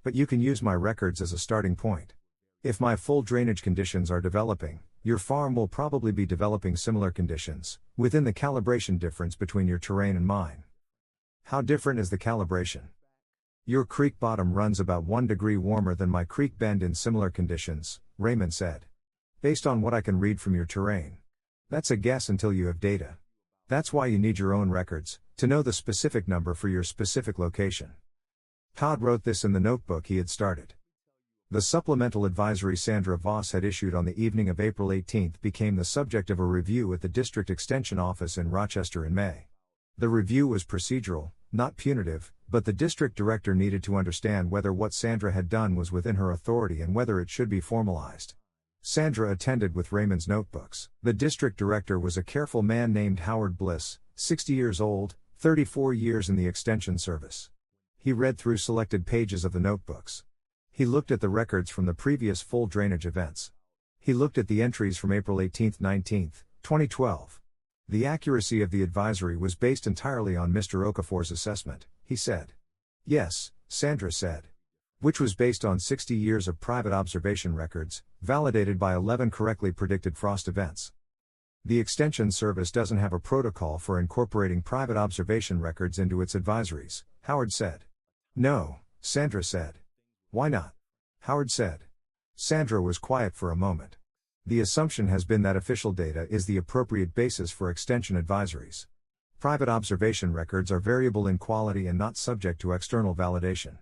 But you can use my records as a starting point. If my full drainage conditions are developing, your farm will probably be developing similar conditions, within the calibration difference between your terrain and mine. How different is the calibration? Your creek bottom runs about 1 degree warmer than my creek bend in similar conditions, Raymond said. Based on what I can read from your terrain. That's a guess until you have data. That's why you need your own records, to know the specific number for your specific location. Todd wrote this in the notebook he had started. The supplemental advisory Sandra Voss had issued on the evening of April 18 became the subject of a review at the District Extension Office in Rochester in May. The review was procedural, not punitive, but the district director needed to understand whether what Sandra had done was within her authority and whether it should be formalized. Sandra attended with Raymond's notebooks. The district director was a careful man named Howard Bliss, 60 years old, 34 years in the Extension Service. He read through selected pages of the notebooks. He looked at the records from the previous full drainage events. He looked at the entries from April 18-19, 2012. The accuracy of the advisory was based entirely on Mr. Okafor's assessment, he said. Yes, Sandra said. Which was based on 60 years of private observation records, validated by 11 correctly predicted frost events. The Extension Service doesn't have a protocol for incorporating private observation records into its advisories, Howard said. No, Sandra said. Why not? Howard said. Sandra was quiet for a moment. The assumption has been that official data is the appropriate basis for extension advisories. Private observation records are variable in quality and not subject to external validation.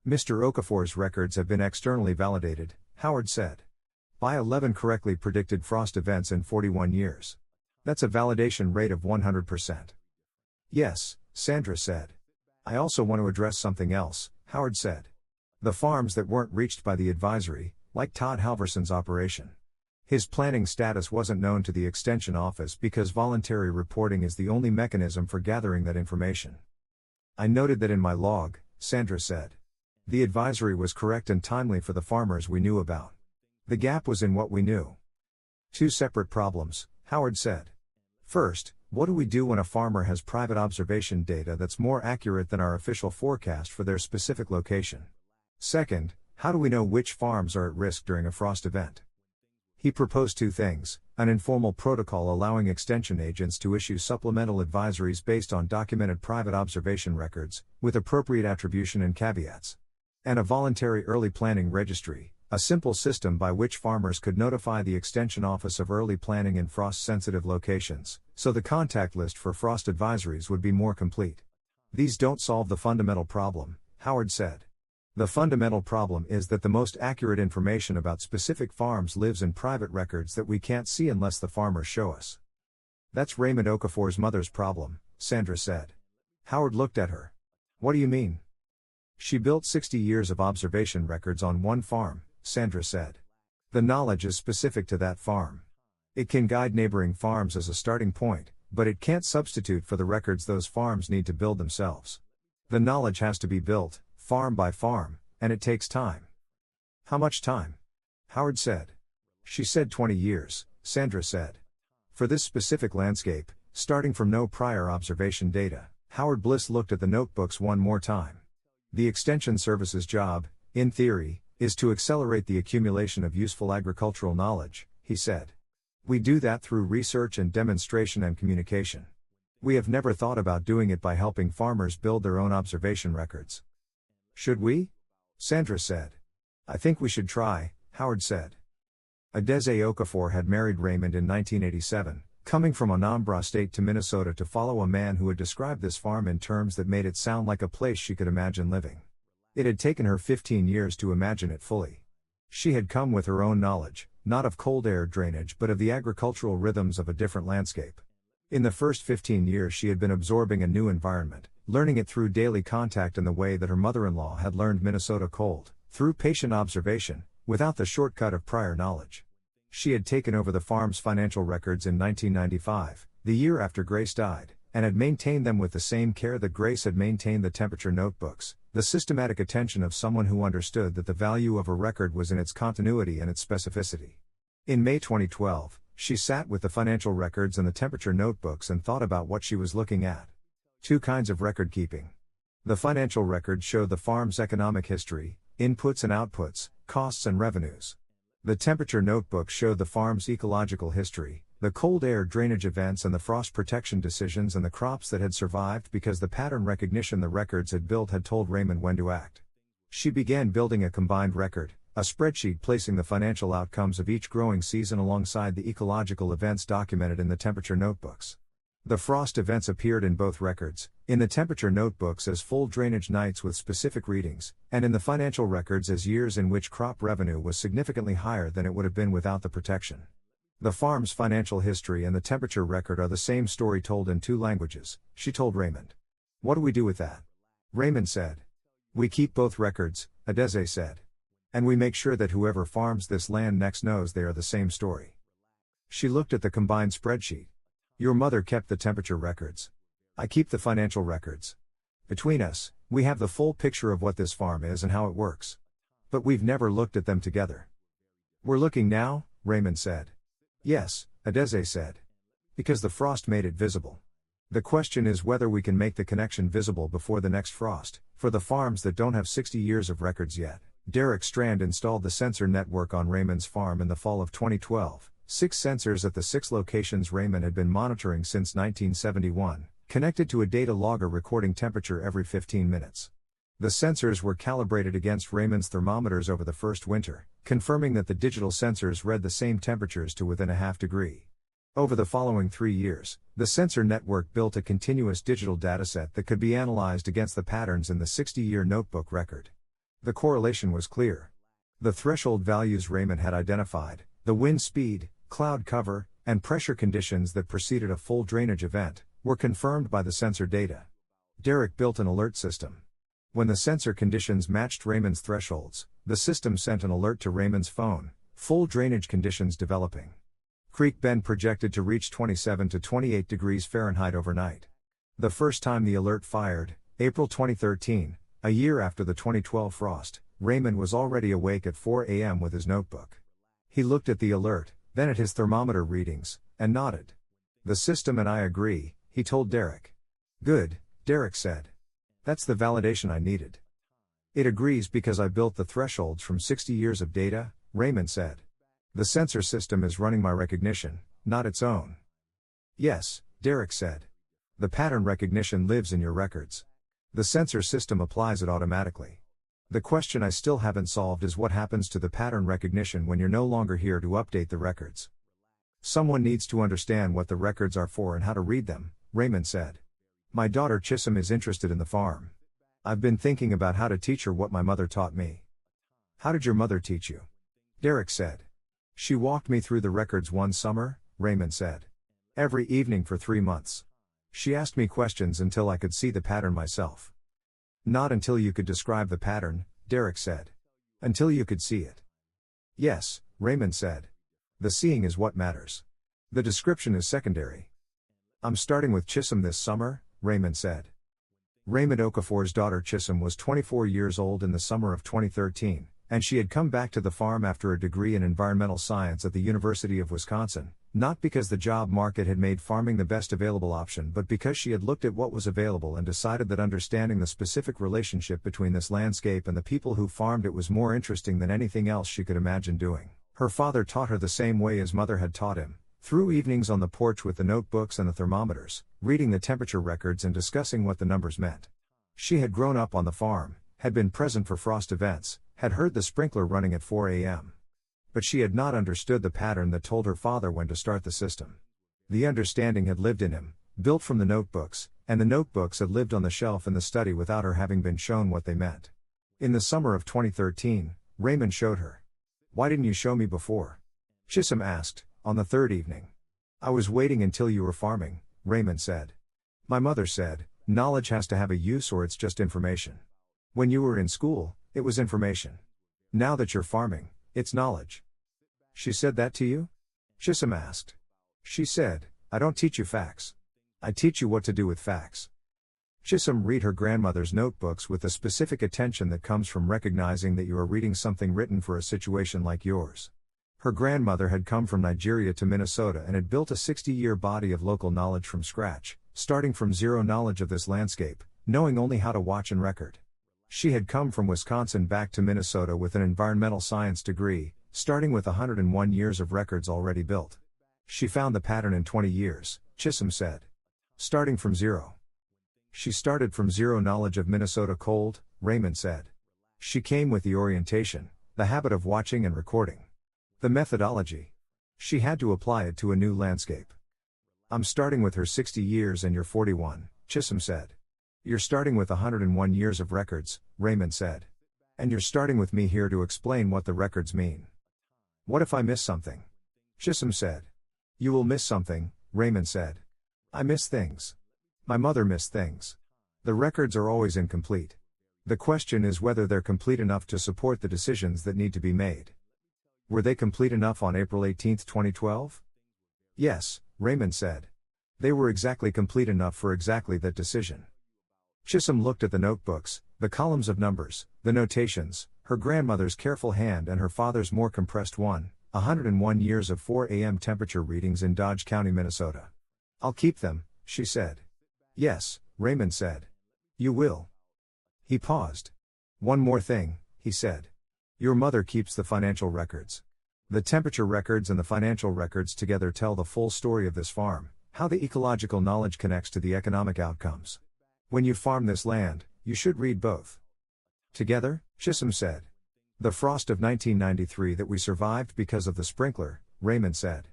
Mr. Okafor's records have been externally validated, Howard said. By 11 correctly predicted frost events in 41 years. That's a validation rate of 100%. Yes, Sandra said. I also want to address something else, Howard said. The farms that weren't reached by the advisory, like Todd Halverson's operation. His planning status wasn't known to the Extension Office because voluntary reporting is the only mechanism for gathering that information. I noted that in my log, Sandra said. The advisory was correct and timely for the farmers we knew about. The gap was in what we knew. 2 separate problems, Howard said. First, what do we do when a farmer has private observation data that's more accurate than our official forecast for their specific location? Second, how do we know which farms are at risk during a frost event? He proposed 2 things, an informal protocol allowing extension agents to issue supplemental advisories based on documented private observation records, with appropriate attribution and caveats. And a voluntary early planning registry, a simple system by which farmers could notify the Extension Office of early planning in frost-sensitive locations, so the contact list for frost advisories would be more complete. These don't solve the fundamental problem, Howard said. The fundamental problem is that the most accurate information about specific farms lives in private records that we can't see unless the farmers show us. That's Raymond Okafor's mother's problem, Sandra said. Howard looked at her. What do you mean? She built 60 years of observation records on one farm, Sandra said. The knowledge is specific to that farm. It can guide neighboring farms as a starting point, but it can't substitute for the records those farms need to build themselves. The knowledge has to be built, farm by farm, and it takes time. How much time? Howard said. She said 20 years, Sandra said. For this specific landscape, starting from no prior observation data, Howard Bliss looked at the notebooks one more time. The Extension Service's job, in theory, is to accelerate the accumulation of useful agricultural knowledge, he said. We do that through research and demonstration and communication. We have never thought about doing it by helping farmers build their own observation records. Should we? Sandra said. I think we should try, Howard said. Adeze Okafor had married Raymond in 1987, coming from Anambra State to Minnesota to follow a man who had described this farm in terms that made it sound like a place she could imagine living. It had taken her 15 years to imagine it fully. She had come with her own knowledge, not of cold air drainage but of the agricultural rhythms of a different landscape. In the first 15 years she had been absorbing a new environment, learning it through daily contact in the way that her mother-in-law had learned Minnesota cold, through patient observation, without the shortcut of prior knowledge. She had taken over the farm's financial records in 1995, the year after Grace died, and had maintained them with the same care that Grace had maintained the temperature notebooks, the systematic attention of someone who understood that the value of a record was in its continuity and its specificity. In May 2012, she sat with the financial records and the temperature notebooks and thought about what she was looking at. Two kinds of record keeping. The financial records showed the farm's economic history, inputs and outputs, costs and revenues. The temperature notebooks showed the farm's ecological history, the cold air drainage events and the frost protection decisions and the crops that had survived because the pattern recognition the records had built had told Raymond when to act. She began building a combined record, a spreadsheet placing the financial outcomes of each growing season alongside the ecological events documented in the temperature notebooks. The frost events appeared in both records, in the temperature notebooks as full drainage nights with specific readings, and in the financial records as years in which crop revenue was significantly higher than it would have been without the protection. The farm's financial history and the temperature record are the same story told in two languages, she told Raymond. What do we do with that? Raymond said. We keep both records, Adeze said. And we make sure that whoever farms this land next knows they are the same story. She looked at the combined spreadsheet. Your mother kept the temperature records. I keep the financial records. Between us, we have the full picture of what this farm is and how it works. But we've never looked at them together. We're looking now, Raymond said. Yes, Adeze said. Because the frost made it visible. The question is whether we can make the connection visible before the next frost, for the farms that don't have 60 years of records yet. Derek Strand installed the sensor network on Raymond's farm in the fall of 2012, 6 sensors at the 6 locations Raymond had been monitoring since 1971, connected to a data logger recording temperature every 15 minutes. The sensors were calibrated against Raymond's thermometers over the first winter, confirming that the digital sensors read the same temperatures to within a half degree. Over the following 3 years, the sensor network built a continuous digital dataset that could be analyzed against the patterns in the 60-year notebook record. The correlation was clear. The threshold values Raymond had identified, the wind speed, cloud cover, and pressure conditions that preceded a full drainage event, were confirmed by the sensor data. Derek built an alert system. When the sensor conditions matched Raymond's thresholds, the system sent an alert to Raymond's phone, full drainage conditions developing. Creek Bend projected to reach 27 to 28 degrees Fahrenheit overnight. The first time the alert fired, April 2013, a year after the 2012 frost, Raymond was already awake at 4 a.m. with his notebook. He looked at the alert, then at his thermometer readings, and nodded. The system and I agree, he told Derek. Good, Derek said. That's the validation I needed. It agrees because I built the thresholds from 60 years of data, Raymond said. The sensor system is running my recognition, not its own. Yes, Derek said. The pattern recognition lives in your records. The sensor system applies it automatically. The question I still haven't solved is what happens to the pattern recognition when you're no longer here to update the records. Someone needs to understand what the records are for and how to read them, Raymond said. My daughter Chisholm is interested in the farm. I've been thinking about how to teach her what my mother taught me. How did your mother teach you? Derek said. She walked me through the records one summer, Raymond said. Every evening for 3 months. She asked me questions until I could see the pattern myself. Not until you could describe the pattern, Derek said. Until you could see it. Yes, Raymond said. The seeing is what matters. The description is secondary. I'm starting with Chisholm this summer, Raymond said. Raymond Okafor's daughter Chisholm was 24 years old in the summer of 2013, and she had come back to the farm after a degree in environmental science at the University of Wisconsin, not because the job market had made farming the best available option but because she had looked at what was available and decided that understanding the specific relationship between this landscape and the people who farmed it was more interesting than anything else she could imagine doing. Her father taught her the same way his mother had taught him, Through evenings on the porch with the notebooks and the thermometers, reading the temperature records and discussing what the numbers meant. She had grown up on the farm, had been present for frost events, had heard the sprinkler running at 4 a.m. But she had not understood the pattern that told her father when to start the system. The understanding had lived in him, built from the notebooks, and the notebooks had lived on the shelf in the study without her having been shown what they meant. In the summer of 2013, Raymond showed her. "Why didn't you show me before?" Chisholm asked, on the third evening. "I was waiting until you were farming," Raymond said. "My mother said, knowledge has to have a use or it's just information. When you were in school, it was information. Now that you're farming, it's knowledge." "She said that to you?" Chisholm asked. "She said, I don't teach you facts. I teach you what to do with facts." Chisholm read her grandmother's notebooks with the specific attention that comes from recognizing that you are reading something written for a situation like yours. Her grandmother had come from Nigeria to Minnesota and had built a 60-year body of local knowledge from scratch, starting from zero knowledge of this landscape, knowing only how to watch and record. She had come from Wisconsin back to Minnesota with an environmental science degree, starting with 101 years of records already built. She found the pattern in 20 years, Chisholm said. Starting from zero. She started from zero knowledge of Minnesota cold, Raymond said. She came with the orientation, the habit of watching and recording. The methodology. She had to apply it to a new landscape. "I'm starting with her 60 years and you're 41, Chisholm said. "You're starting with 101 years of records," Raymond said. "And you're starting with me here to explain what the records mean." "What if I miss something?" Chisholm said. "You will miss something," Raymond said. "I miss things. My mother missed things. The records are always incomplete. The question is whether they're complete enough to support the decisions that need to be made." "Were they complete enough on April 18, 2012? "Yes," Raymond said. "They were exactly complete enough for exactly that decision." Chisholm looked at the notebooks, the columns of numbers, the notations, her grandmother's careful hand and her father's more compressed 101 years of 4 a.m. temperature readings in Dodge County, Minnesota. "I'll keep them," she said. "Yes," Raymond said. "You will." He paused. "One more thing," he said. "Your mother keeps the financial records. The temperature records and the financial records together tell the full story of this farm, how the ecological knowledge connects to the economic outcomes. When you farm this land, you should read both." "Together?" Chisholm said. "The frost of 1993 that we survived because of the sprinkler," Raymond said.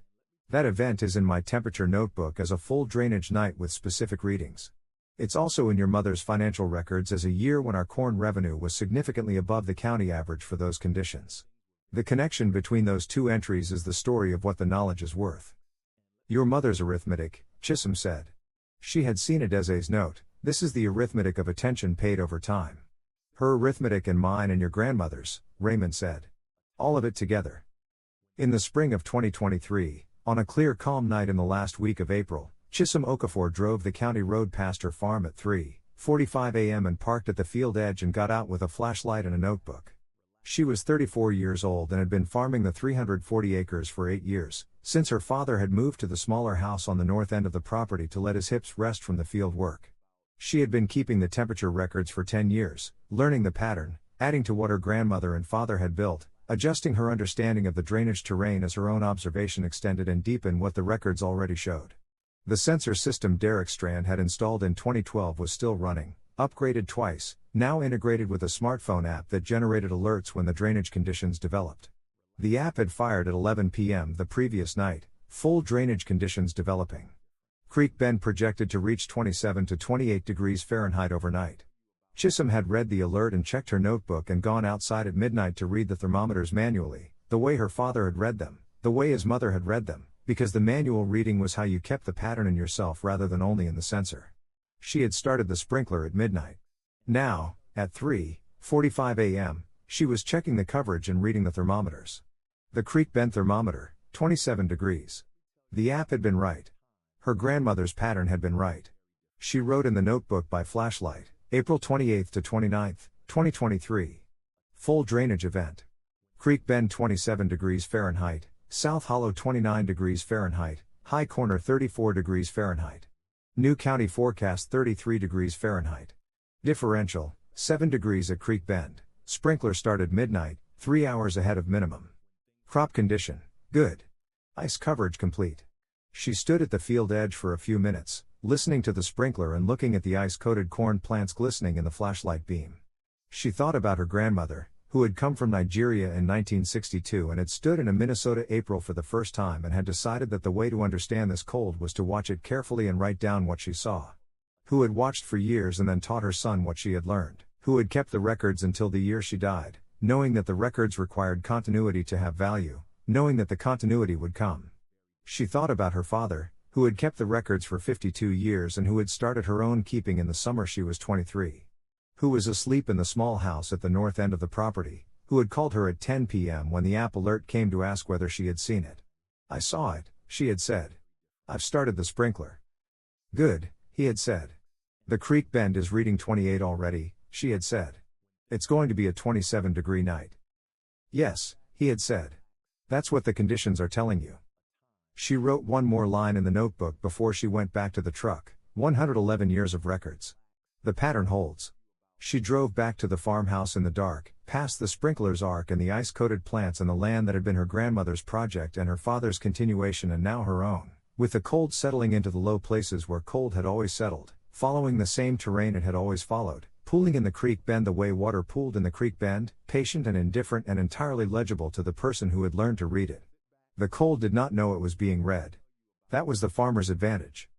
"That event is in my temperature notebook as a full drainage night with specific readings. It's also in your mother's financial records as a year when our corn revenue was significantly above the county average for those conditions. The connection between those two entries is the story of what the knowledge is worth." "Your mother's arithmetic," Chisholm said. She had seen Adese's note. "This is the arithmetic of attention paid over time." "Her arithmetic and mine and your grandmother's," Raymond said. "All of it together." In the spring of 2023, on a clear calm night in the last week of April, Raymond Okafor drove the county road past her farm at 3:45 a.m. and parked at the field edge and got out with a flashlight and a notebook. She was 34 years old and had been farming the 340 acres for 8 years, since her father had moved to the smaller house on the north end of the property to let his hips rest from the field work. She had been keeping the temperature records for 10 years, learning the pattern, adding to what her grandmother and father had built, adjusting her understanding of the drainage terrain as her own observation extended and deepened what the records already showed. The sensor system Derek Strand had installed in 2012 was still running, upgraded twice, now integrated with a smartphone app that generated alerts when the drainage conditions developed. The app had fired at 11 p.m. the previous night, full drainage conditions developing. Creek Bend projected to reach 27 to 28 degrees Fahrenheit overnight. Chisholm had read the alert and checked her notebook and gone outside at midnight to read the thermometers manually, the way her father had read them, the way his mother had read them, because the manual reading was how you kept the pattern in yourself rather than only in the sensor. She had started the sprinkler at midnight. Now, at 3:45 a.m., she was checking the coverage and reading the thermometers. The Creek Bend thermometer, 27 degrees. The app had been right. Her grandmother's pattern had been right. She wrote in the notebook by flashlight, April 28 to 29, 2023. Full drainage event. Creek Bend 27 degrees Fahrenheit, South Hollow 29 degrees Fahrenheit, High Corner 34 degrees Fahrenheit. New County forecast 33 degrees Fahrenheit. Differential, 7 degrees at Creek Bend. Sprinkler started midnight, 3 hours ahead of minimum. Crop condition, good. Ice coverage complete. She stood at the field edge for a few minutes, listening to the sprinkler and looking at the ice-coated corn plants glistening in the flashlight beam. She thought about her grandmother, who had come from Nigeria in 1962 and had stood in a Minnesota April for the first time and had decided that the way to understand this cold was to watch it carefully and write down what she saw. Who had watched for years and then taught her son what she had learned. Who had kept the records until the year she died, knowing that the records required continuity to have value, knowing that the continuity would come. She thought about her father, who had kept the records for 52 years and who had started her own keeping in the summer she was 23. Who was asleep in the small house at the north end of the property, who had called her at 10 p.m. when the app alert came to ask whether she had seen it. "I saw it," she had said. "I've started the sprinkler." "Good," he had said. "The creek bend is reading 28 already," she had said. "It's going to be a 27-degree night." "Yes," he had said. "That's what the conditions are telling you." She wrote one more line in the notebook before she went back to the truck, 111 years of records. The pattern holds. She drove back to the farmhouse in the dark, past the sprinkler's arc and the ice-coated plants and the land that had been her grandmother's project and her father's continuation and now her own, with the cold settling into the low places where cold had always settled, following the same terrain it had always followed, pooling in the creek bend the way water pooled in the creek bend, patient and indifferent and entirely legible to the person who had learned to read it. The cold did not know it was being read. That was the farmer's advantage.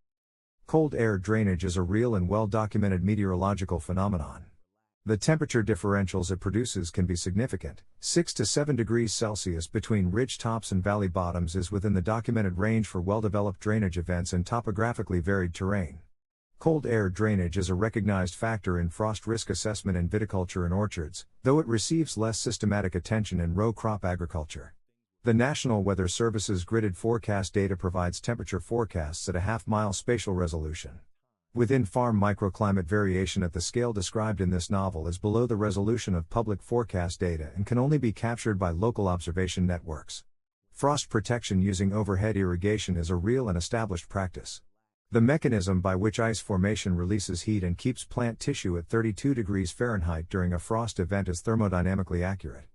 Cold air drainage is a real and well-documented meteorological phenomenon. The temperature differentials it produces can be significant. 6 to 7 degrees Celsius between ridge tops and valley bottoms is within the documented range for well-developed drainage events in topographically varied terrain. Cold air drainage is a recognized factor in frost risk assessment in viticulture and orchards, though it receives less systematic attention in row crop agriculture. The National Weather Service's gridded forecast data provides temperature forecasts at a half-mile spatial resolution. Within farm microclimate variation at the scale described in this novel is below the resolution of public forecast data and can only be captured by local observation networks. Frost protection using overhead irrigation is a real and established practice. The mechanism by which ice formation releases heat and keeps plant tissue at 32 degrees Fahrenheit during a frost event is thermodynamically accurate.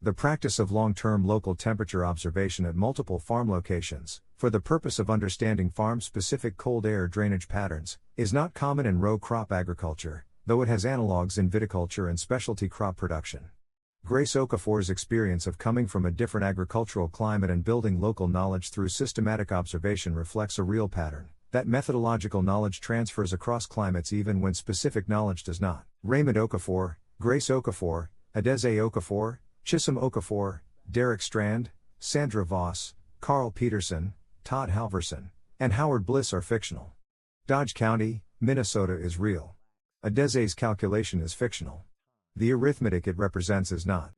The practice of long-term local temperature observation at multiple farm locations, for the purpose of understanding farm-specific cold air drainage patterns, is not common in row crop agriculture, though it has analogues in viticulture and specialty crop production. Grace Okafor's experience of coming from a different agricultural climate and building local knowledge through systematic observation reflects a real pattern. That methodological knowledge transfers across climates even when specific knowledge does not. Raymond Okafor, Grace Okafor, Adeze Okafor, Chisholm Okafor, Derek Strand, Sandra Voss, Carl Peterson, Todd Halverson, and Howard Bliss are fictional. Dodge County, Minnesota is real. Adeze's calculation is fictional. The arithmetic it represents is not.